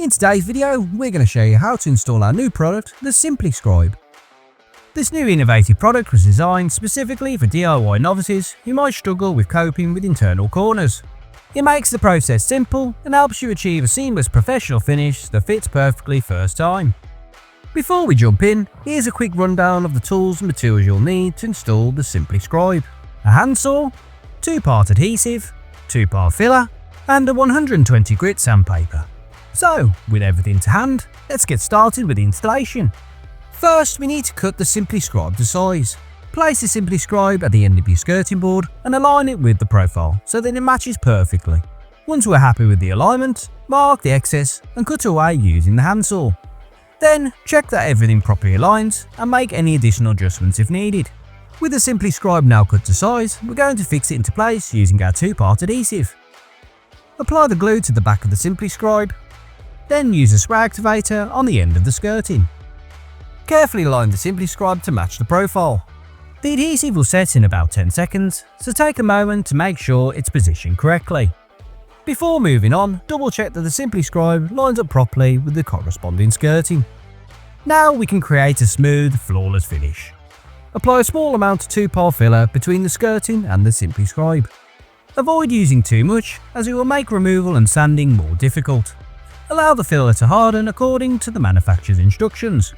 In today's video, we're going to show you how to install our new product, the Scribe. This new innovative product was designed specifically for DIY novices who might struggle with coping with internal corners. It makes the process simple and helps you achieve a seamless professional finish that fits perfectly first time. Before we jump in, here's a quick rundown of the tools and materials you'll need to install the Scribe. A handsaw, 2-part adhesive, 2-part filler, and a 120 grit sandpaper. So, with everything to hand, let's get started with the installation. First, we need to cut the Scribe to size. Place the Scribe at the end of your skirting board and align it with the profile so that it matches perfectly. Once we're happy with the alignment, mark the excess and cut away using the handsaw. Then, check that everything properly aligns and make any additional adjustments if needed. With the Scribe now cut to size, we're going to fix it into place using our 2-part adhesive. Apply the glue to the back of the Scribe. Then use a spray activator on the end of the skirting. Carefully line the Scribe to match the profile. The adhesive will set in about 10 seconds, so take a moment to make sure it's positioned correctly. Before moving on, double check that the Scribe lines up properly with the corresponding skirting. Now we can create a smooth, flawless finish. Apply a small amount of 2-part filler between the skirting and the Scribe. Avoid using too much, as it will make removal and sanding more difficult. Allow the filler to harden according to the manufacturer's instructions.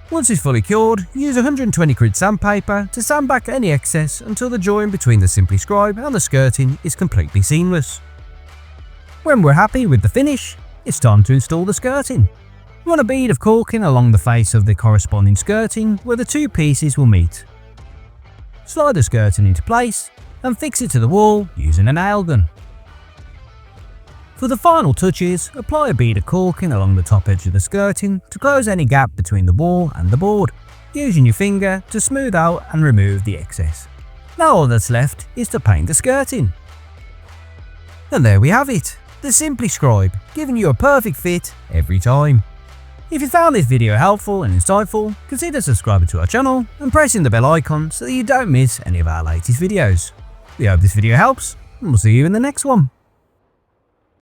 Once it's fully cured, use 120 grit sandpaper to sand back any excess until the join between the Scribe and the skirting is completely seamless. When we're happy with the finish, it's time to install the skirting. Run a bead of caulking along the face of the corresponding skirting where the two pieces will meet. Slide the skirting into place and fix it to the wall using a nail gun. For the final touches, apply a bead of caulking along the top edge of the skirting to close any gap between the wall and the board, using your finger to smooth out and remove the excess. Now all that's left is to paint the skirting. And there we have it, the Scribe, giving you a perfect fit every time. If you found this video helpful and insightful, consider subscribing to our channel and pressing the bell icon so that you don't miss any of our latest videos. We hope this video helps, and we'll see you in the next one.